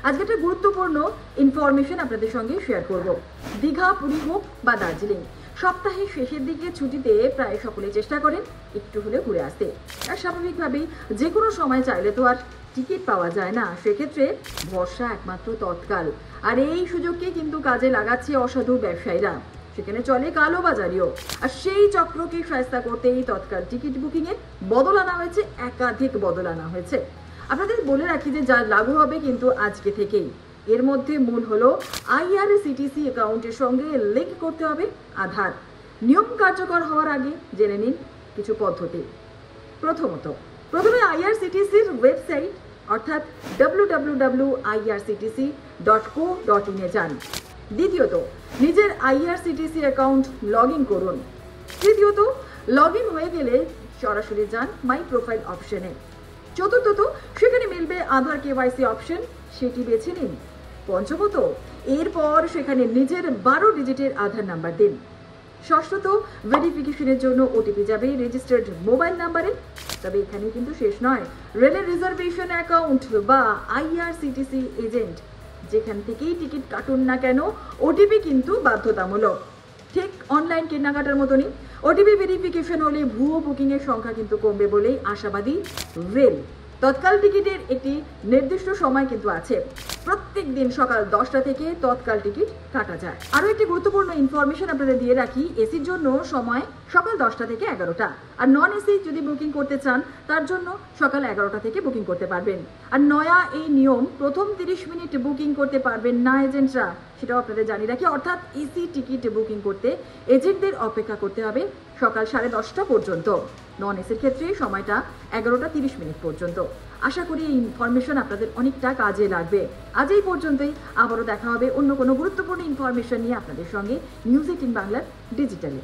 আজকে একটা গুরুত্বপূর্ণ ইনফরমেশন আপনাদের সঙ্গে শেয়ার করব। দীঘা, পুরী হোক বা দার্জিলিং, সপ্তাহের শেষের দিকে ছুটিতে প্রায় সকলে চেষ্টা করেন একটু হলে ঘুরে আসতে। আর স্বাভাবিকভাবেই যে কোনো সময় চাইলে তো আর টিকিট পাওয়া যায় না, সেক্ষেত্রে ভরসা একমাত্র তৎকাল। আর এই সুযোগকে কিন্তু কাজে লাগাচ্ছে অসাধু ব্যবসায়ীরা, সেখানে চলে কালোবাজারিও। আর সেই চক্রকে সায়স্তা করতেই তৎকাল টিকিট বুকিংয়ে বদল আনা হয়েছে, একাধিক বদল আনা হয়েছে। আপনাদের বলে রাখি যে যা লাগু হবে কিন্তু আজকে থেকেই। এর মধ্যে মূল হলো IRCTC অ্যাকাউন্টের সঙ্গে লিঙ্ক করতে হবে আধার। নিয়ম কার্যকর হওয়ার আগে জেনে নিন কিছু পদ্ধতি। প্রথমে IRCTCর ওয়েবসাইট অর্থাৎ www.irctc.co.in এ যান। দ্বিতীয়ত, নিজের IRCTC অ্যাকাউন্ট লগ ইন করুন। তৃতীয়ত, লগ ইন হয়ে গেলে সরাসরি যান মাই প্রোফাইল অপশনে। চতুর্থত, সেখানে মিলবে আধার KYC অপশন, সেটি বেছে নিন। পঞ্চমত, এরপর সেখানে নিজের 12 ডিজিটের আধার নাম্বার দিন। ষষ্ঠত, ভেরিফিকেশনের জন্য OTP যাবে রেজিস্টার্ড মোবাইল নাম্বারে। তবে এখানে কিন্তু শেষ নয়, রেলের রিজার্ভেশন অ্যাকাউন্ট বা IRCTC এজেন্ট যেখান থেকেই টিকিট কাটুন না কেন, OTP কিন্তু বাধ্যতামূলক। ঠিক অনলাইন কেনাকাটার মতনই OTP ভেরিফিকেশন হলে ভুয়ো বুকিংয়ের সংখ্যা কিন্তু কমবে বলেই আশাবাদী রেল। তৎকাল টিকিটের একটি নির্দিষ্ট সময় কিন্তু আছে, প্রত্যেক দিন সকাল 10টা থেকে তৎকাল টিকিট কাটা যায়। আরও একটি গুরুত্বপূর্ণ ইনফরমেশন আপনাদের দিয়ে রাখি, এসির জন্য সময় সকাল 10টা থেকে 11টা, আর নন এসি যদি বুকিং করতে চান তার জন্য সকাল 11টা থেকে বুকিং করতে পারবেন। আর নয়া এই নিয়ম, প্রথম 30 মিনিট বুকিং করতে পারবেন না এজেন্টরা, সেটাও আপনাদের জানিয়ে রাখি। অর্থাৎ এসি টিকিট বুকিং করতে এজেন্টদের অপেক্ষা করতে হবে সকাল 10:30 পর্যন্ত। নন এসির ক্ষেত্রে সময়টা 11টা 30 মিনিট পর্যন্ত। আশা করি এই ইনফরমেশন আপনাদের অনেকটা কাজে লাগবে। আজ এই পর্যন্তই, আবারও দেখা হবে অন্য কোনো গুরুত্বপূর্ণ ইনফরমেশন নিয়ে আপনাদের সঙ্গে নিউজ 18 বাংলার ডিজিটালে।